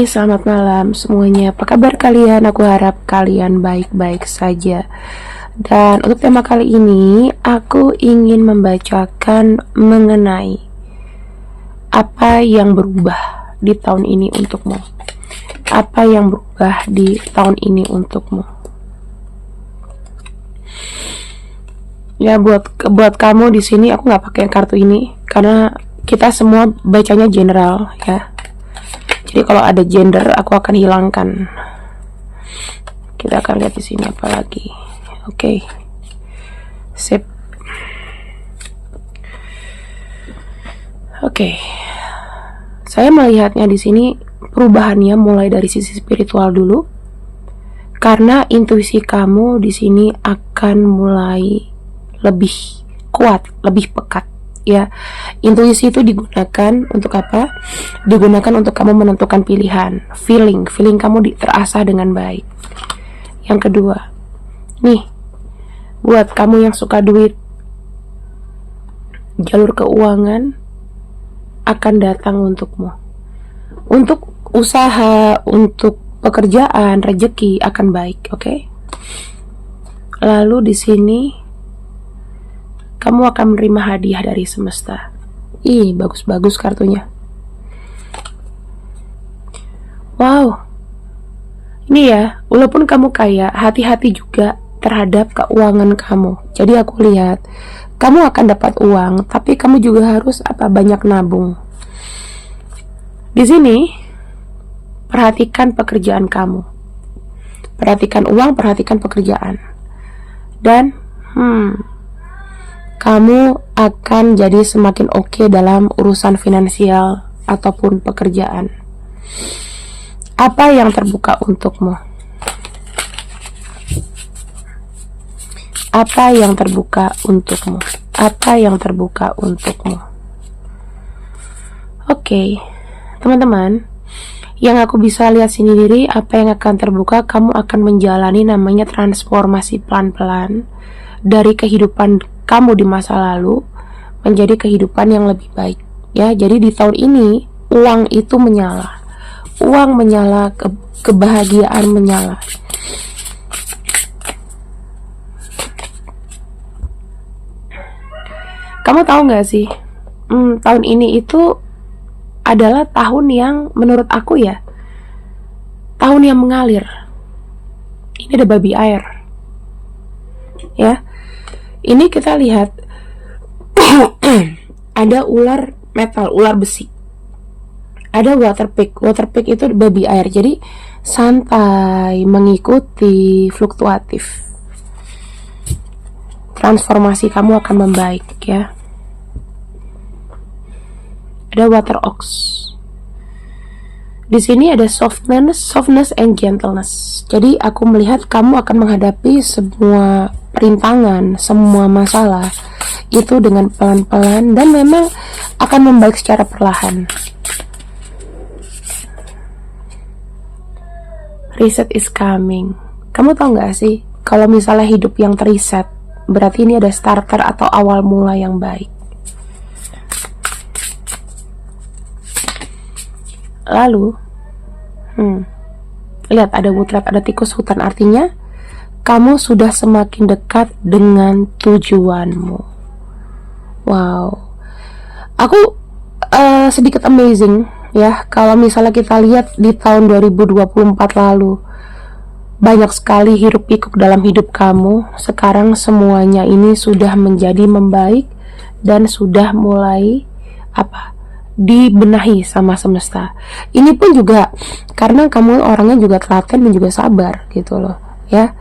Hai, selamat malam semuanya. Apa kabar kalian? Aku harap kalian baik-baik saja. Dan untuk tema kali ini, aku ingin membacakan mengenai apa yang berubah di tahun ini untukmu. Apa yang berubah di tahun ini untukmu? Ya, buat kamu di sini aku nggak pakai kartu ini karena kita semua bacanya general ya. Jadi kalau ada gender aku akan hilangkan. Kita akan lihat di sini apa lagi. Oke. Sip. Oke. Saya melihatnya di sini perubahannya mulai dari sisi spiritual dulu. Karena intuisi kamu di sini akan mulai lebih kuat, lebih pekat. Ya, intuisi itu digunakan untuk apa? Digunakan untuk kamu menentukan pilihan, feeling kamu terasah dengan baik. Yang kedua, nih, buat kamu yang suka duit, jalur keuangan akan datang untukmu. Untuk usaha, untuk pekerjaan, rezeki akan baik, oke? Lalu di sini kamu akan menerima hadiah dari semesta. Ih, bagus-bagus kartunya. Wow. Ini ya, walaupun kamu kaya, hati-hati juga terhadap keuangan kamu. Jadi aku lihat, kamu akan dapat uang, tapi kamu juga harus banyak nabung. Di sini, perhatikan pekerjaan kamu. Perhatikan uang, perhatikan pekerjaan. Dan, kamu akan jadi semakin oke dalam urusan finansial ataupun pekerjaan. Apa yang terbuka untukmu? Apa yang terbuka untukmu? Apa yang terbuka untukmu? Oke, teman-teman, yang aku bisa lihat sendiri, apa yang akan terbuka, kamu akan menjalani namanya transformasi pelan-pelan dari kehidupan kamu di masa lalu menjadi kehidupan yang lebih baik ya. Jadi di tahun ini uang itu menyala, uang menyala, kebahagiaan menyala. Kamu tahu gak sih, tahun ini itu adalah tahun yang menurut aku ya, tahun yang mengalir. Ini ada babi air ya. Ini kita lihat ada ular metal, ular besi. Ada water pig. Water pig itu babi air. Jadi santai, mengikuti, fluktuatif. Transformasi kamu akan membaik ya. Ada water ox. Di sini ada softness and gentleness. Jadi aku melihat kamu akan menghadapi semua perintangan, semua masalah itu dengan pelan-pelan dan memang akan membaik secara perlahan. Reset is coming. Kamu tahu gak sih, kalau misalnya hidup yang terreset, berarti ini ada starter atau awal mula yang baik. Lalu lihat ada woodrat, ada tikus hutan, artinya kamu sudah semakin dekat dengan tujuanmu. Wow, aku sedikit amazing ya, kalau misalnya kita lihat di tahun 2024 lalu banyak sekali hiruk pikuk dalam hidup kamu. Sekarang semuanya ini sudah menjadi membaik dan sudah mulai dibenahi sama semesta. Ini pun juga karena kamu orangnya juga telaten dan juga sabar gitu loh ya.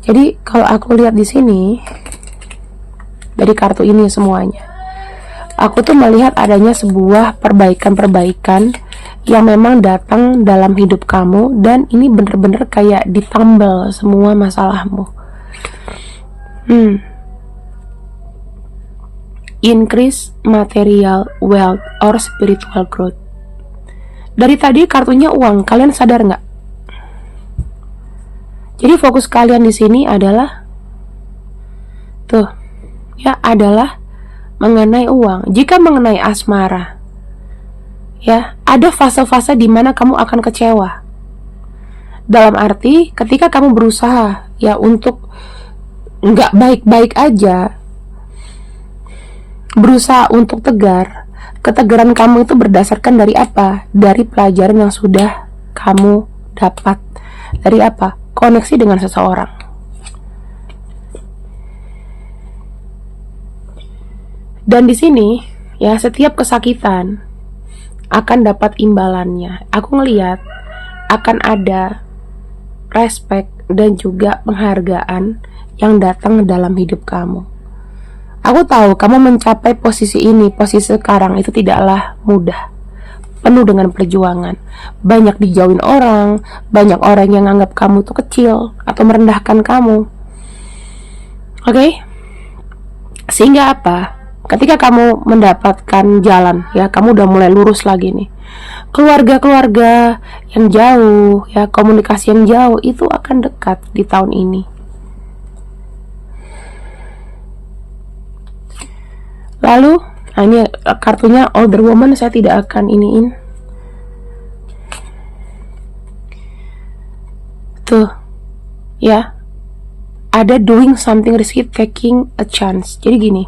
Jadi kalau aku lihat di sini dari kartu ini semuanya, aku tuh melihat adanya sebuah perbaikan yang memang datang dalam hidup kamu, dan ini bener-bener kayak ditambal semua masalahmu. Increase material wealth or spiritual growth. Dari tadi kartunya uang, kalian sadar nggak? Jadi fokus kalian di sini adalah adalah mengenai uang. Jika mengenai asmara, Ya, ada fase-fase di mana kamu akan kecewa. Dalam arti ketika kamu berusaha ya untuk nggak baik-baik aja, berusaha untuk tegar, ketegaran kamu itu berdasarkan dari apa? Dari pelajaran yang sudah kamu dapat. Dari apa? Koneksi dengan seseorang. Dan di sini ya, setiap kesakitan akan dapat imbalannya. Aku ngelihat akan ada respect dan juga penghargaan yang datang dalam hidup kamu. Aku tahu kamu mencapai posisi ini, posisi sekarang itu tidaklah mudah, penuh dengan perjuangan. Banyak dijauhin orang, banyak orang yang anggap kamu tuh kecil atau merendahkan kamu. Oke? Sehingga apa? Ketika kamu mendapatkan jalan, ya kamu udah mulai lurus lagi nih. Keluarga-keluarga yang jauh, ya komunikasi yang jauh itu akan dekat di tahun ini. Lalu, nah ini kartunya older woman, saya tidak akan iniin. Tuh, ya, ada doing something risky, taking a chance. Jadi gini,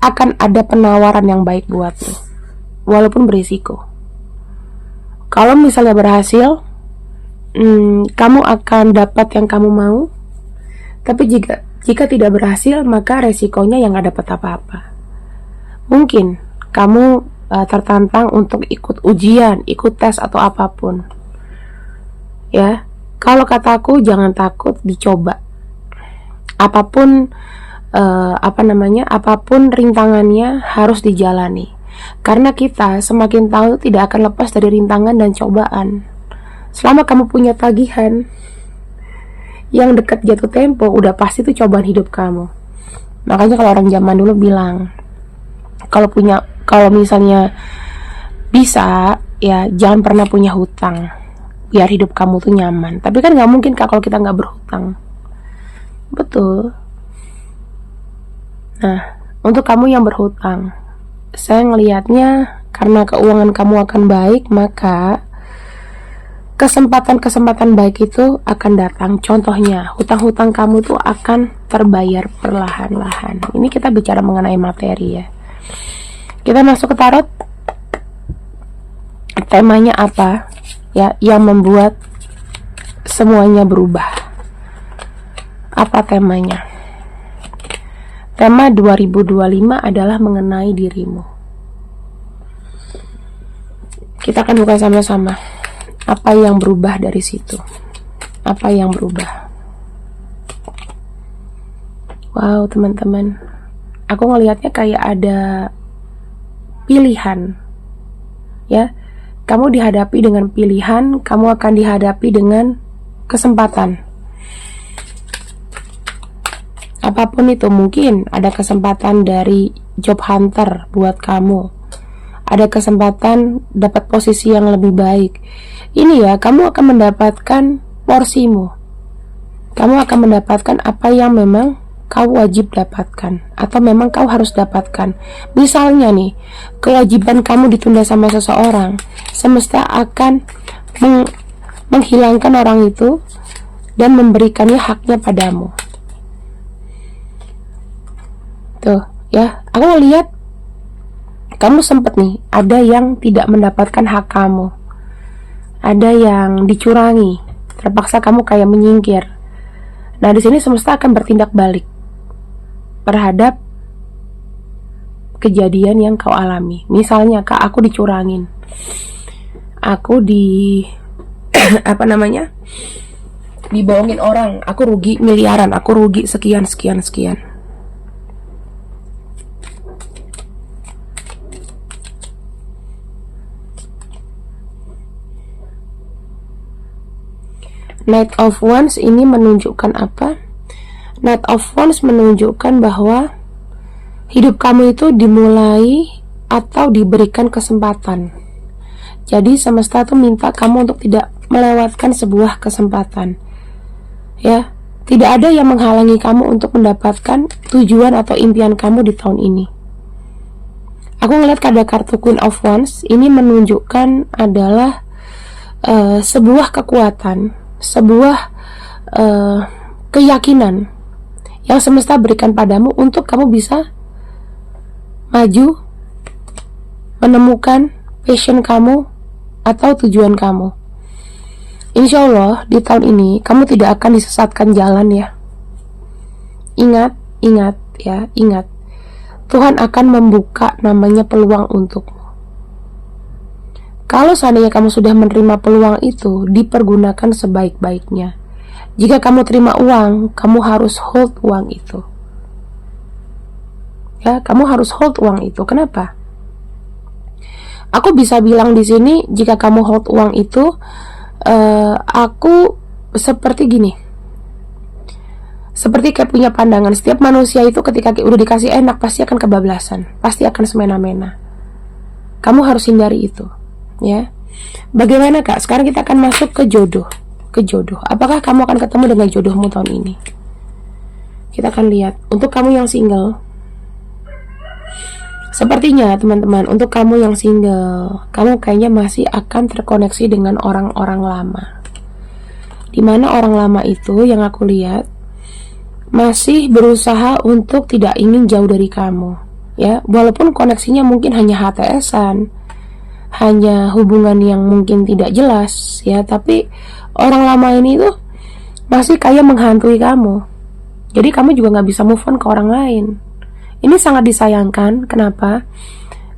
akan ada penawaran yang baik buat lo, walaupun berisiko. Kalau misalnya berhasil, kamu akan dapat yang kamu mau. Tapi jika tidak berhasil, maka resikonya yang gak dapat apa-apa. Mungkin kamu tertantang untuk ikut ujian, ikut tes atau apapun. Ya, kalau kataku jangan takut dicoba. Apapun apapun rintangannya harus dijalani. Karena kita semakin tahu tidak akan lepas dari rintangan dan cobaan. Selama kamu punya tagihan yang dekat jatuh tempo, udah pasti itu cobaan hidup kamu. Makanya kalau orang zaman dulu bilang, kalau misalnya bisa, ya jangan pernah punya hutang, biar hidup kamu tuh nyaman. Tapi kan nggak mungkin kalau kita nggak berhutang. Betul. Nah, untuk kamu yang berhutang, saya ngelihatnya karena keuangan kamu akan baik, maka kesempatan-kesempatan baik itu akan datang. Contohnya, hutang-hutang kamu tuh akan terbayar perlahan-lahan. Ini kita bicara mengenai materi ya. Kita masuk ke tarot. Temanya apa? Ya, yang membuat semuanya berubah. Apa temanya? Tema 2025 adalah mengenai dirimu. Kita akan buka sama-sama. Apa yang berubah dari situ? Apa yang berubah? Wow, teman-teman. Aku ngelihatnya kayak ada pilihan. Ya, kamu dihadapi dengan pilihan, kamu akan dihadapi dengan kesempatan. Apapun itu, mungkin ada kesempatan dari job hunter buat kamu, ada kesempatan dapat posisi yang lebih baik. Ini ya, kamu akan mendapatkan porsimu, kamu akan mendapatkan apa yang memang kau wajib dapatkan atau memang kau harus dapatkan. Misalnya nih, kewajiban kamu ditunda sama seseorang, semesta akan menghilangkan orang itu dan memberikannya haknya padamu. Tuh, ya, aku lihat kamu sempet nih, ada yang tidak mendapatkan hak kamu, ada yang dicurangi, terpaksa kamu kayak menyingkir. Nah, di sini semesta akan bertindak balik terhadap kejadian yang kau alami. Misalnya, Kak, aku dicurangin, aku dibohongin orang, aku rugi miliaran, aku rugi sekian. Knight of Wands ini menunjukkan apa? Knight of Wands menunjukkan bahwa hidup kamu itu dimulai atau diberikan kesempatan. Jadi semesta tuh minta kamu untuk tidak melewatkan sebuah kesempatan. Ya, tidak ada yang menghalangi kamu untuk mendapatkan tujuan atau impian kamu di tahun ini. Aku ngeliat ada kartu Queen of Wands. Ini menunjukkan adalah sebuah kekuatan, sebuah keyakinan yang semesta berikan padamu untuk kamu bisa maju, menemukan passion kamu atau tujuan kamu. Insya Allah di tahun ini kamu tidak akan disesatkan jalan ya. Ingat ya, ingat. Tuhan akan membuka namanya peluang untukmu. Kalau seandainya kamu sudah menerima peluang itu, dipergunakan sebaik-baiknya. Jika kamu terima uang, kamu harus hold uang itu. Ya, kamu harus hold uang itu. Kenapa? Aku bisa bilang di sini, jika kamu hold uang itu, aku seperti gini. Seperti kayak punya pandangan, setiap manusia itu ketika udah dikasih enak pasti akan kebablasan, pasti akan semena-mena. Kamu harus hindari itu, ya. Bagaimana Kak? Sekarang kita akan masuk ke jodoh. Apakah kamu akan ketemu dengan jodohmu tahun ini? Kita akan lihat. Untuk kamu yang single, sepertinya teman-teman, untuk kamu yang single, kamu kayaknya masih akan terkoneksi dengan orang-orang lama. Dimana orang lama itu yang aku lihat masih berusaha untuk tidak ingin jauh dari kamu, ya. Walaupun koneksinya mungkin hanya HTS-an, hanya hubungan yang mungkin tidak jelas, ya. Tapi orang lama ini tuh masih kayak menghantui kamu. Jadi kamu juga nggak bisa move on ke orang lain. Ini sangat disayangkan. Kenapa?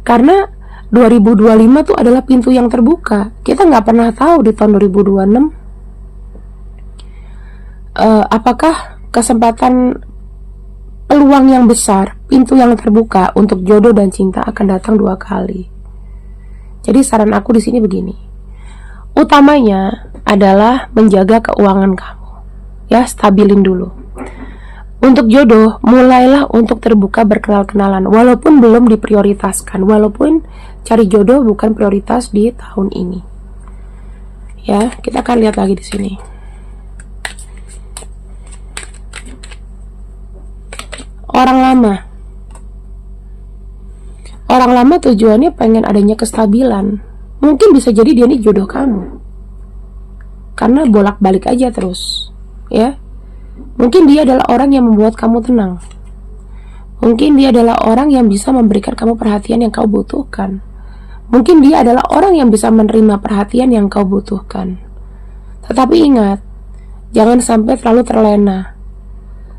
Karena 2025 tuh adalah pintu yang terbuka. Kita nggak pernah tahu di tahun 2026 apakah kesempatan, peluang yang besar, pintu yang terbuka untuk jodoh dan cinta akan datang 2 kali. Jadi saran aku di sini begini. Utamanya adalah menjaga keuangan kamu. Ya, stabilin dulu. Untuk jodoh, mulailah untuk terbuka berkenal-kenalan walaupun belum diprioritaskan, walaupun cari jodoh bukan prioritas di tahun ini. Ya, kita akan lihat lagi di sini. Orang lama tujuannya pengen adanya kestabilan. Mungkin bisa jadi dia ini jodoh kamu, karena bolak-balik aja terus, ya. Mungkin dia adalah orang yang membuat kamu tenang. Mungkin dia adalah orang yang bisa memberikan kamu perhatian yang kau butuhkan. Mungkin dia adalah orang yang bisa menerima perhatian yang kau butuhkan. Tetapi ingat, jangan sampai terlalu terlena.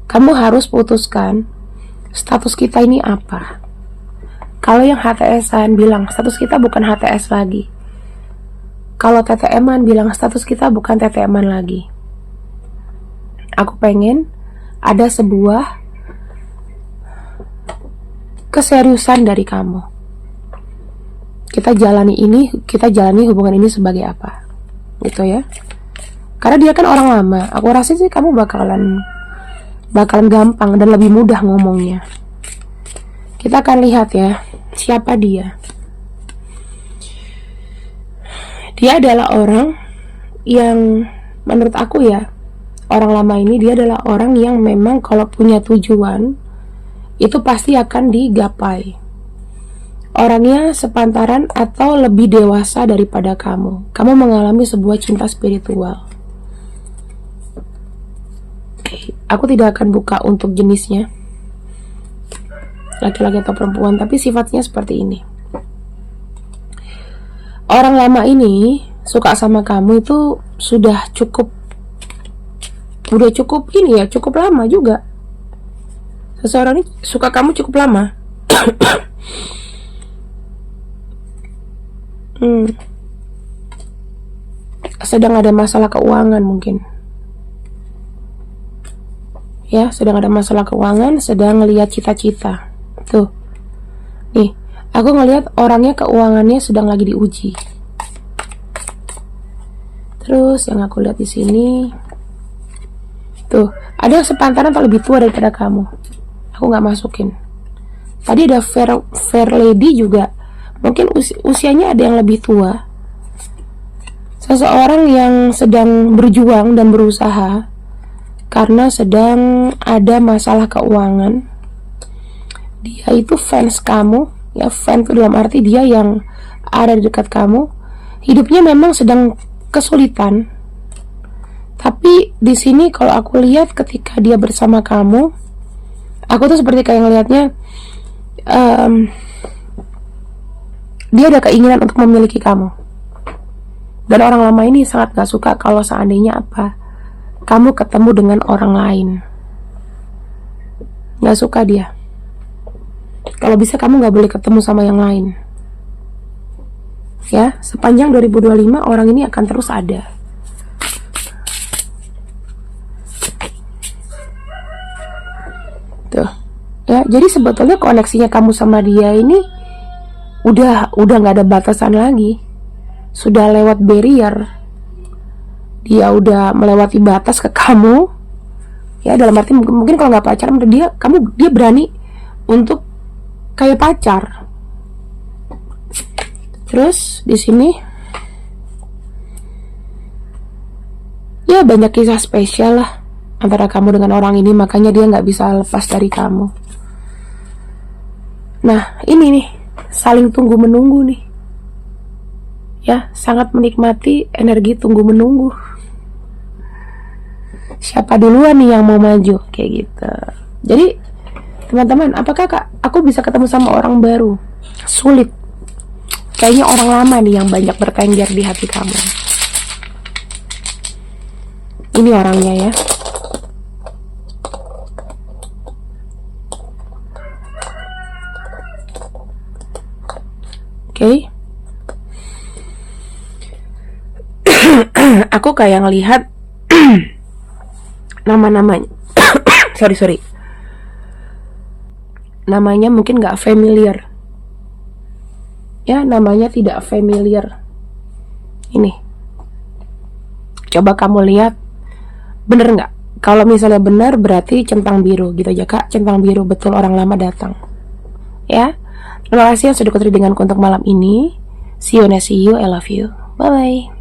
Kamu harus putuskan status kita ini apa. Kalau yang HTS-an bilang status kita bukan HTS lagi. Kalau TTM-an bilang status kita bukan TTM-an lagi. Aku pengen ada sebuah keseriusan dari kamu. Kita jalani hubungan ini sebagai apa, gitu ya. Karena dia kan orang lama. Aku rasa sih kamu bakalan gampang dan lebih mudah ngomongnya. Kita akan lihat ya, siapa dia. Dia adalah orang yang menurut aku ya, orang lama ini dia adalah orang yang memang kalau punya tujuan itu pasti akan digapai. Orangnya sepantaran atau lebih dewasa daripada kamu. Kamu mengalami sebuah cinta spiritual. Aku tidak akan buka untuk jenisnya, laki-laki atau perempuan, tapi sifatnya seperti ini. Orang lama ini suka sama kamu itu sudah cukup ini ya, cukup lama juga. Seseorang ini suka kamu cukup lama. Sedang ada masalah keuangan mungkin. Ya, sedang ada masalah keuangan, sedang ngelihat cita-cita. Tuh. Nih, aku ngelihat orangnya keuangannya sedang lagi diuji. Terus yang aku lihat di sini, tuh, ada sepantaran atau lebih tua daripada kamu. Aku nggak masukin. Tadi ada fair lady juga. Mungkin usianya ada yang lebih tua. Seseorang yang sedang berjuang dan berusaha karena sedang ada masalah keuangan. Dia itu fans kamu, Ya, fan tuh dalam arti dia yang ada di dekat kamu, hidupnya memang sedang kesulitan. Tapi di sini kalau aku lihat ketika dia bersama kamu, aku tuh seperti kayak ngelihatnya dia ada keinginan untuk memiliki kamu. Dan orang lama ini sangat gak suka kalau seandainya kamu ketemu dengan orang lain. Gak suka dia. Kalau bisa kamu gak boleh ketemu sama yang lain. Ya, sepanjang 2025 orang ini akan terus ada. Tuh. Ya, jadi sebetulnya koneksinya kamu sama dia ini udah nggak ada batasan lagi. Sudah lewat barrier. Dia udah melewati batas ke kamu. Ya, dalam arti mungkin kalau nggak pacaran dia berani untuk kayak pacar. Terus di sini ya banyak kisah spesial lah antara kamu dengan orang ini, makanya dia nggak bisa lepas dari kamu. Nah, ini nih, saling tunggu menunggu nih. Ya, sangat menikmati energi tunggu menunggu. Siapa duluan nih yang mau maju, kayak gitu. Jadi, teman-teman, apakah aku bisa ketemu sama orang baru? Sulit. Kayaknya orang lama nih yang banyak bertengger di hati kamu. Ini orangnya ya. Oke. Aku kayak ngelihat nama-namanya. sorry. Namanya mungkin gak familiar. Ya, namanya tidak familiar. Ini. Coba kamu lihat. Bener gak? Kalau misalnya benar berarti centang biru gitu aja, Kak. Centang biru, betul, orang lama datang. Ya. Terima kasih yang sudah ikuti dengan untuk malam ini. See you next, see you, I love you. Bye bye.